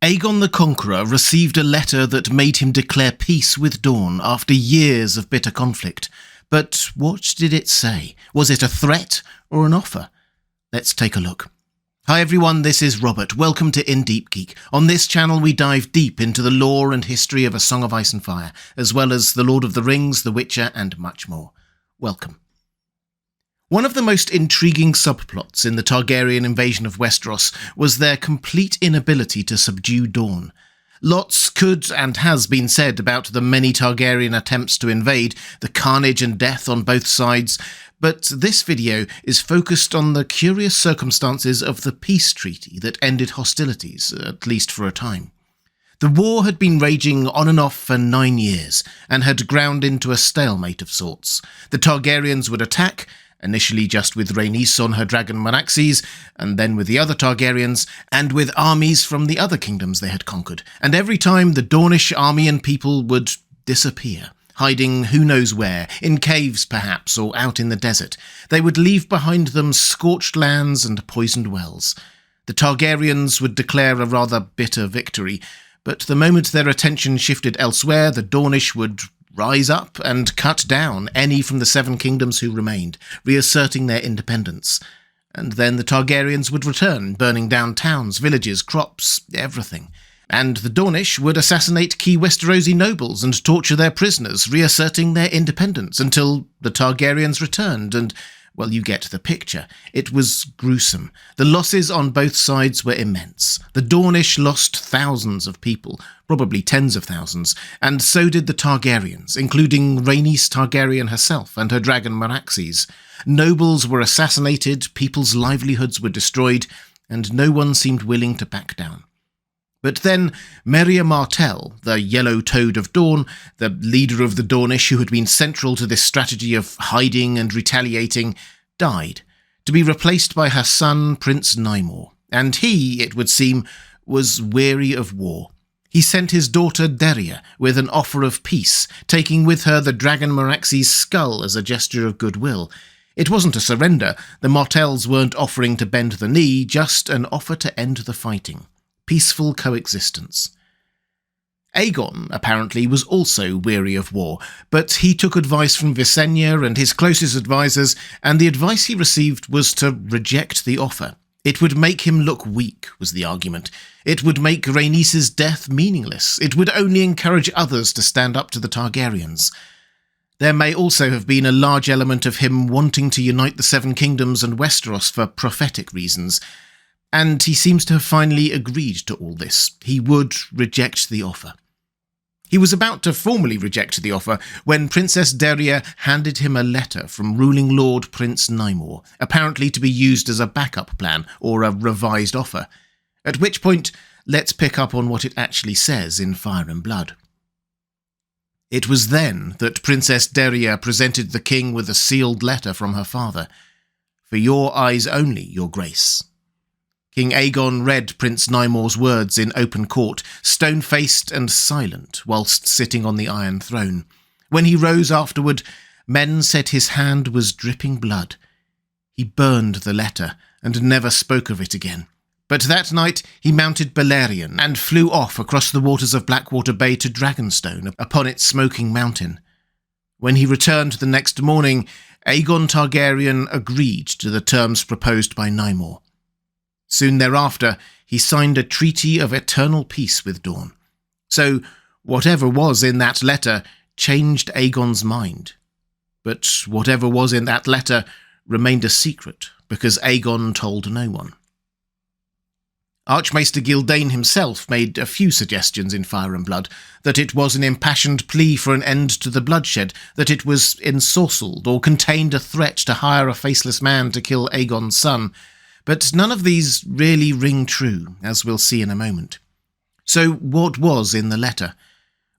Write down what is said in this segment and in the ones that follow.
Aegon the Conqueror received a letter that made him declare peace with Dawn after years of bitter conflict. But what did it say? Was it a threat or an offer? Let's take a look. Hi everyone, this is Robert. Welcome to Deep Geek. On this channel we dive deep into the lore and history of A Song of Ice and Fire, as well as The Lord of the Rings, The Witcher, and much more. Welcome. One of the most intriguing subplots in the Targaryen invasion of Westeros was their complete inability to subdue Dawn. Lots could and has been said about the many Targaryen attempts to invade, the carnage and death on both sides, but this video is focused on the curious circumstances of the peace treaty that ended hostilities, at least for a time. The war had been raging on and off for 9 years, and had ground into a stalemate of sorts. The Targaryens would attack, initially just with Rhaenys on her dragon Meraxes, and then with the other Targaryens, and with armies from the other kingdoms they had conquered, and every time the Dornish army and people would disappear, hiding who knows where, in caves perhaps, or out in the desert. They would leave behind them scorched lands and poisoned wells. The Targaryens would declare a rather bitter victory, but the moment their attention shifted elsewhere, the Dornish would rise up and cut down any from the Seven Kingdoms who remained, reasserting their independence. And then the Targaryens would return, burning down towns, villages, crops, everything. And the Dornish would assassinate key Westerosi nobles and torture their prisoners, reasserting their independence until the Targaryens returned and, well, you get the picture. It was gruesome. The losses on both sides were immense. The Dornish lost thousands of people, probably tens of thousands, and so did the Targaryens, including Rhaenys Targaryen herself and her dragon Meraxes. Nobles were assassinated, people's livelihoods were destroyed, and no one seemed willing to back down. But then Merya Martell, the Yellow Toad of Dawn, the leader of the Dornish who had been central to this strategy of hiding and retaliating, died, to be replaced by her son Prince Nymor. And he, it would seem, was weary of war. He sent his daughter Deria with an offer of peace, taking with her the dragon Meraxes' skull as a gesture of goodwill. It wasn't a surrender. The Martells weren't offering to bend the knee, just an offer to end the fighting. Peaceful coexistence. Aegon, apparently, was also weary of war, but he took advice from Visenya and his closest advisors, and the advice he received was to reject the offer. It would make him look weak, was the argument. It would make Rhaenys' death meaningless. It would only encourage others to stand up to the Targaryens. There may also have been a large element of him wanting to unite the Seven Kingdoms and Westeros for prophetic reasons, and he seems to have finally agreed to all this. He would reject the offer. He was about to formally reject the offer when Princess Deria handed him a letter from ruling Lord Prince Nymor, apparently to be used as a backup plan or a revised offer. At which point, let's pick up on what it actually says in Fire and Blood. It was then that Princess Deria presented the king with a sealed letter from her father. "For your eyes only, your grace." King Aegon read Prince Nymor's words in open court, stone-faced and silent, whilst sitting on the Iron Throne. When he rose afterward, men said his hand was dripping blood. He burned the letter, and never spoke of it again. But that night he mounted Balerion, and flew off across the waters of Blackwater Bay to Dragonstone, upon its smoking mountain. When he returned the next morning, Aegon Targaryen agreed to the terms proposed by Nymor. Soon thereafter, he signed a treaty of eternal peace with Dawn. So, whatever was in that letter changed Aegon's mind. But whatever was in that letter remained a secret, because Aegon told no one. Archmaester Gyldain himself made a few suggestions in Fire and Blood, that it was an impassioned plea for an end to the bloodshed, that it was ensorcelled or contained a threat to hire a faceless man to kill Aegon's son. But none of these really ring true, as we'll see in a moment. So what was in the letter?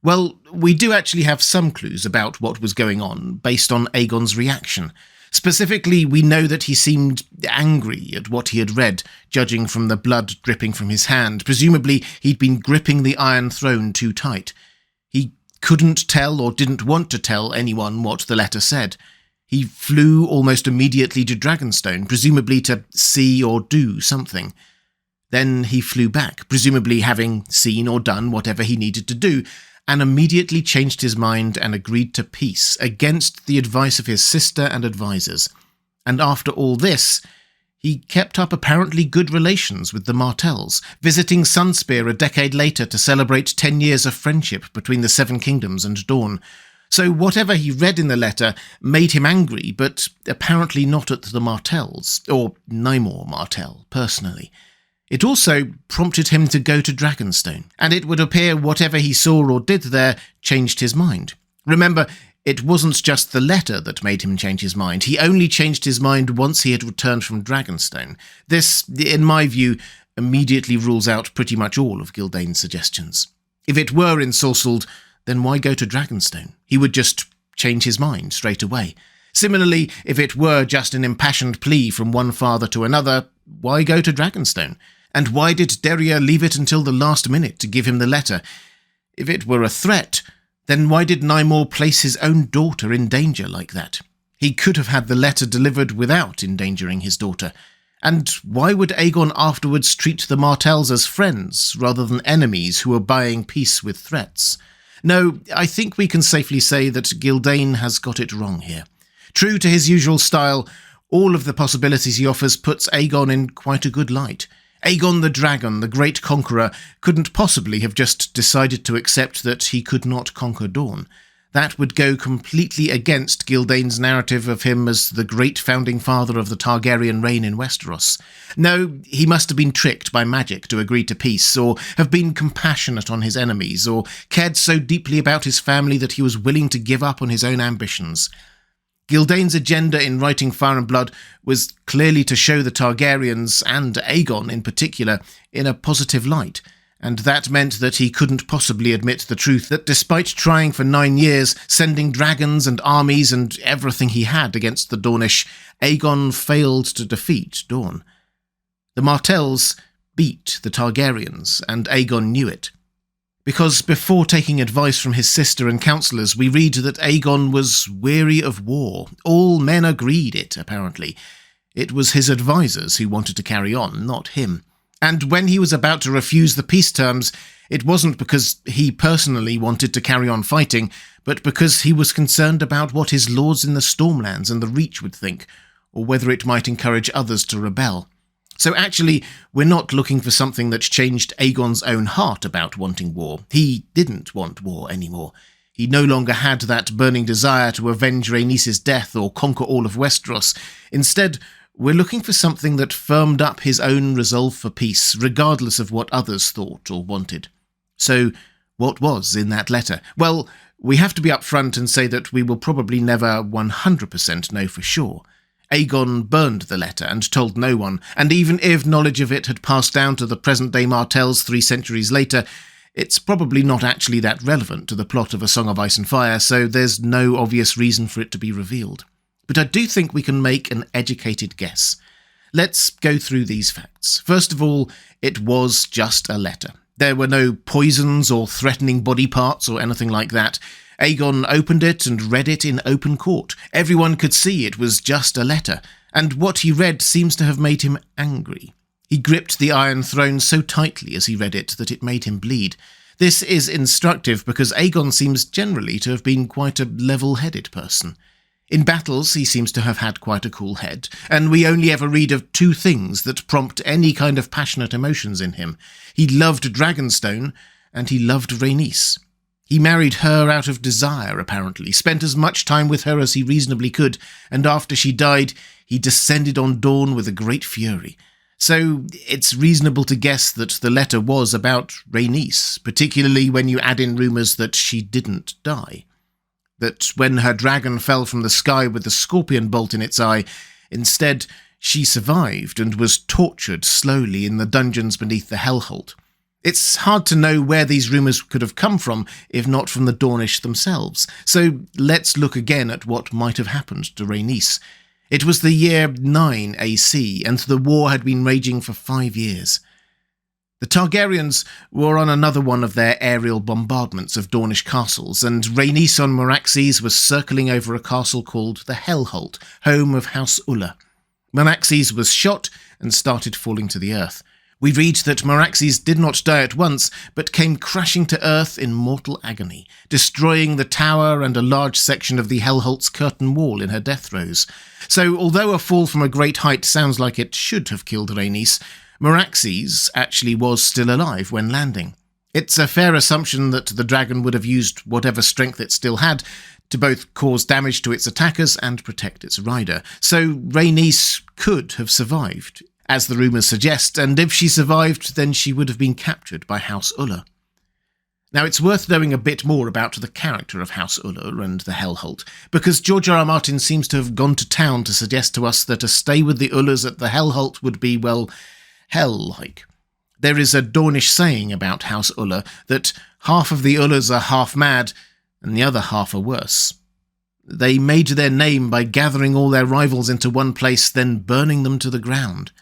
Well, we do actually have some clues about what was going on, based on Aegon's reaction. Specifically, we know that he seemed angry at what he had read, judging from the blood dripping from his hand. Presumably, he'd been gripping the Iron Throne too tight. He couldn't tell or didn't want to tell anyone what the letter said. He flew almost immediately to Dragonstone, presumably to see or do something. Then he flew back, presumably having seen or done whatever he needed to do, and immediately changed his mind and agreed to peace, against the advice of his sister and advisers. And after all this, he kept up apparently good relations with the Martells, visiting Sunspear a decade later to celebrate 10 years of friendship between the Seven Kingdoms and Dawn. So whatever he read in the letter made him angry, but apparently not at the Martells, or Nymor Martell, personally. It also prompted him to go to Dragonstone, and it would appear whatever he saw or did there changed his mind. Remember, it wasn't just the letter that made him change his mind. He only changed his mind once he had returned from Dragonstone. This, in my view, immediately rules out pretty much all of Gyldain's suggestions. If it were ensorcelled, then why go to Dragonstone? He would just change his mind straight away. Similarly, if it were just an impassioned plea from one father to another, why go to Dragonstone? And why did Derrier leave it until the last minute to give him the letter? If it were a threat, then why did Nymor place his own daughter in danger like that? He could have had the letter delivered without endangering his daughter. And why would Aegon afterwards treat the Martells as friends rather than enemies who were buying peace with threats? No, I think we can safely say that Gyldain has got it wrong here. True to his usual style, all of the possibilities he offers puts Aegon in quite a good light. Aegon the Dragon, the great conqueror, couldn't possibly have just decided to accept that he could not conquer Dawn. That would go completely against Gyldain's narrative of him as the great founding father of the Targaryen reign in Westeros. No, he must have been tricked by magic to agree to peace, or have been compassionate on his enemies, or cared so deeply about his family that he was willing to give up on his own ambitions. Gyldain's agenda in writing Fire and Blood was clearly to show the Targaryens, and Aegon in particular, in a positive light, and that meant that he couldn't possibly admit the truth that despite trying for 9 years, sending dragons and armies and everything he had against the Dornish, Aegon failed to defeat Dawn. The Martells beat the Targaryens, and Aegon knew it. Because before taking advice from his sister and counsellors, we read that Aegon was weary of war. All men agreed it, apparently. It was his advisers who wanted to carry on, not him. And when he was about to refuse the peace terms, it wasn't because he personally wanted to carry on fighting, but because he was concerned about what his lords in the Stormlands and the Reach would think, or whether it might encourage others to rebel. So actually, we're not looking for something that changed Aegon's own heart about wanting war. He didn't want war anymore. He no longer had that burning desire to avenge Rhaenys's death or conquer all of Westeros. Instead, we're looking for something that firmed up his own resolve for peace, regardless of what others thought or wanted. So, what was in that letter? Well, we have to be upfront and say that we will probably never 100% know for sure. Aegon burned the letter and told no one, and even if knowledge of it had passed down to the present-day Martells 3 centuries later, it's probably not actually that relevant to the plot of A Song of Ice and Fire, so there's no obvious reason for it to be revealed. But I do think we can make an educated guess. Let's go through these facts. First of all, it was just a letter. There were no poisons or threatening body parts or anything like that. Aegon opened it and read it in open court. Everyone could see it was just a letter, and what he read seems to have made him angry. He gripped the Iron Throne so tightly as he read it that it made him bleed. This is instructive because Aegon seems generally to have been quite a level-headed person. In battles, he seems to have had quite a cool head, and we only ever read of 2 things that prompt any kind of passionate emotions in him. He loved Dragonstone, and he loved Rhaenys. He married her out of desire, apparently, spent as much time with her as he reasonably could, and after she died, he descended on Dawn with a great fury. So it's reasonable to guess that the letter was about Rhaenys, particularly when you add in rumours that she didn't die. That when her dragon fell from the sky with the scorpion bolt in its eye, instead she survived and was tortured slowly in the dungeons beneath the Hellholt. It's hard to know where these rumours could have come from, if not from the Dornish themselves. So let's look again at what might have happened to Rhaenys. It was the year 9 AC, and the war had been raging for 5 years. The Targaryens were on another one of their aerial bombardments of Dornish castles, and Rhaenys on Meraxes was circling over a castle called the Hellholt, home of House Ulla. Meraxes was shot and started falling to the earth. We read that Meraxes did not die at once, but came crashing to earth in mortal agony, destroying the tower and a large section of the Hellholtz curtain wall in her death throes. So, although a fall from a great height sounds like it should have killed Rhaenys, Meraxes actually was still alive when landing. It's a fair assumption that the dragon would have used whatever strength it still had to both cause damage to its attackers and protect its rider. So Rhaenys could have survived, as the rumours suggest, and if she survived, then she would have been captured by House Uller. Now, it's worth knowing a bit more about the character of House Uller and the Hellholt, because George R. R. Martin seems to have gone to town to suggest to us that a stay with the Ullers at the Hellholt would be, well, hell-like. There is a Dornish saying about House Uller that half of the Ullers are half mad, and the other half are worse. They made their name by gathering all their rivals into one place, then burning them to the ground.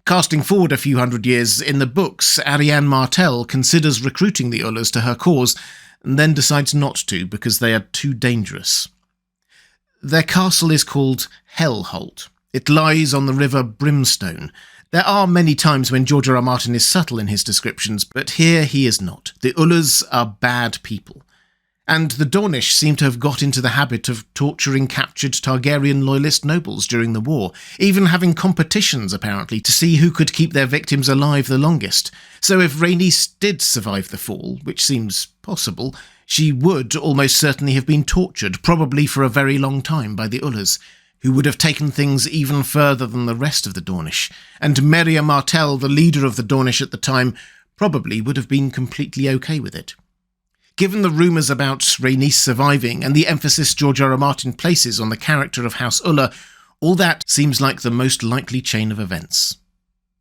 Casting forward a few hundred years, in the books, Arianne Martell considers recruiting the Ullers to her cause, and then decides not to because they are too dangerous. Their castle is called Hellholt. It lies on the river Brimstone. There are many times when George R. R. Martin is subtle in his descriptions, but here he is not. The Ullers are bad people. And the Dornish seem to have got into the habit of torturing captured Targaryen loyalist nobles during the war, even having competitions, apparently, to see who could keep their victims alive the longest. So if Rhaenys did survive the fall, which seems possible, she would almost certainly have been tortured, probably for a very long time, by the Ullers, who would have taken things even further than the rest of the Dornish. And Merya Martell, the leader of the Dornish at the time, probably would have been completely okay with it. Given the rumours about Rhaenys surviving and the emphasis George R. R. Martin places on the character of House Uller, all that seems like the most likely chain of events.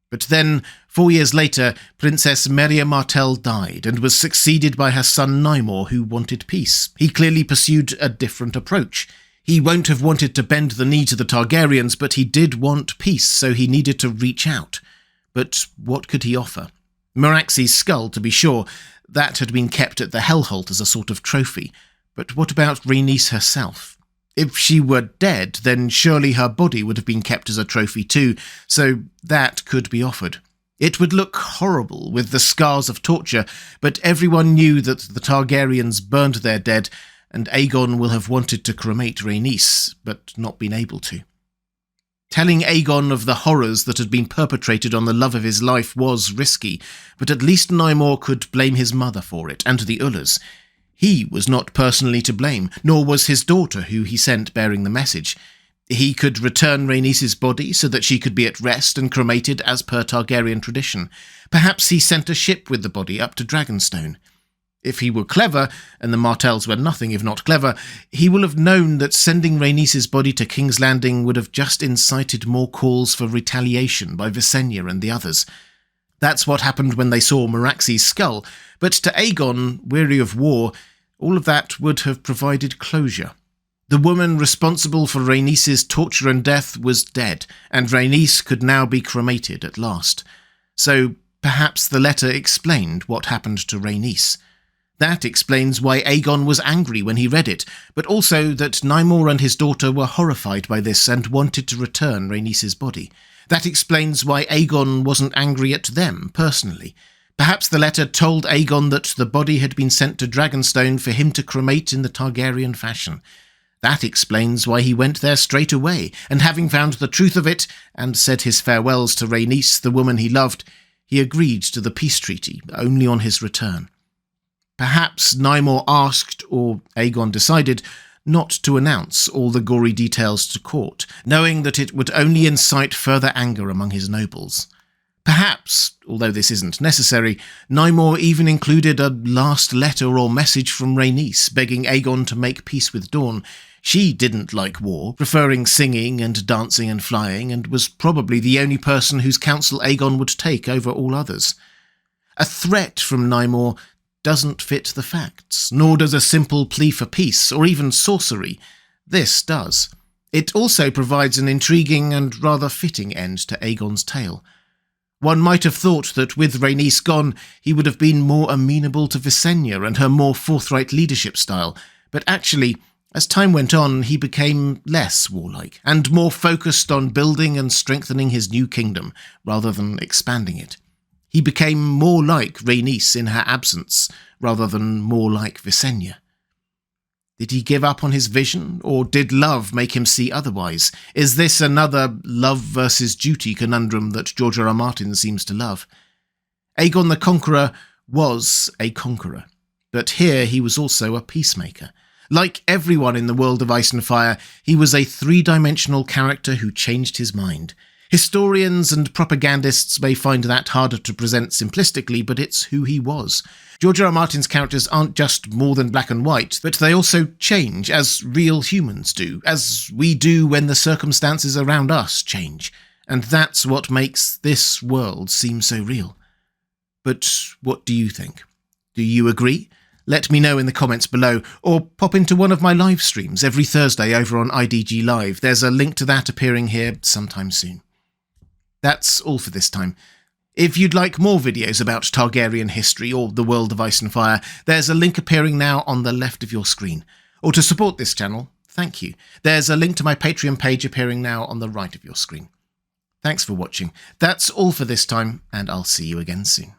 But then, 4 years later, Princess Merya Martell died and was succeeded by her son Nymor, who wanted peace. He clearly pursued a different approach. He won't have wanted to bend the knee to the Targaryens, but he did want peace, so he needed to reach out. But what could he offer? Meraxes' skull, to be sure. That had been kept at the Hellholt as a sort of trophy. But what about Rhaenys herself? If she were dead, then surely her body would have been kept as a trophy too, so that could be offered. It would look horrible with the scars of torture, but everyone knew that the Targaryens burned their dead, and Aegon will have wanted to cremate Rhaenys, but not been able to. Telling Aegon of the horrors that had been perpetrated on the love of his life was risky, but at least Nymor could blame his mother for it, and the Ullers. He was not personally to blame, nor was his daughter, who he sent bearing the message. He could return Rhaenys' body so that she could be at rest and cremated as per Targaryen tradition. Perhaps he sent a ship with the body up to Dragonstone. If he were clever, and the Martells were nothing if not clever, he will have known that sending Rhaenys' body to King's Landing would have just incited more calls for retaliation by Visenya and the others. That's what happened when they saw Meraxes' skull, but to Aegon, weary of war, all of that would have provided closure. The woman responsible for Rhaenys' torture and death was dead, and Rhaenys could now be cremated at last. So perhaps the letter explained what happened to Rhaenys. That explains why Aegon was angry when he read it, but also that Nymor and his daughter were horrified by this and wanted to return Rhaenys' body. That explains why Aegon wasn't angry at them, personally. Perhaps the letter told Aegon that the body had been sent to Dragonstone for him to cremate in the Targaryen fashion. That explains why he went there straight away, and having found the truth of it, and said his farewells to Rhaenys, the woman he loved, he agreed to the peace treaty, only on his return. Perhaps Nymor asked, or Aegon decided, not to announce all the gory details to court, knowing that it would only incite further anger among his nobles. Perhaps, although this isn't necessary, Nymor even included a last letter or message from Rhaenys begging Aegon to make peace with Dawn. She didn't like war, preferring singing and dancing and flying, and was probably the only person whose counsel Aegon would take over all others. A threat from Nymor doesn't fit the facts, nor does a simple plea for peace, or even sorcery. This does. It also provides an intriguing and rather fitting end to Aegon's tale. One might have thought that with Rhaenys gone, he would have been more amenable to Visenya and her more forthright leadership style, but actually, as time went on, he became less warlike, and more focused on building and strengthening his new kingdom, rather than expanding it. He became more like Rhaenys in her absence, rather than more like Visenya. Did he give up on his vision, or did love make him see otherwise? Is this another love versus duty conundrum that George R. R. Martin seems to love? Aegon the Conqueror was a conqueror, but here he was also a peacemaker. Like everyone in the world of Ice and Fire, he was a three-dimensional character who changed his mind. Historians and propagandists may find that harder to present simplistically, but it's who he was. George R. R. Martin's characters aren't just more than black and white, but they also change, as real humans do, as we do when the circumstances around us change. And that's what makes this world seem so real. But what do you think? Do you agree? Let me know in the comments below, or pop into one of my live streams every Thursday over on IDG Live. There's a link to that appearing here sometime soon. That's all for this time. If you'd like more videos about Targaryen history or the world of Ice and Fire, there's a link appearing now on the left of your screen. Or to support this channel, thank you. There's a link to my Patreon page appearing now on the right of your screen. Thanks for watching. That's all for this time, and I'll see you again soon.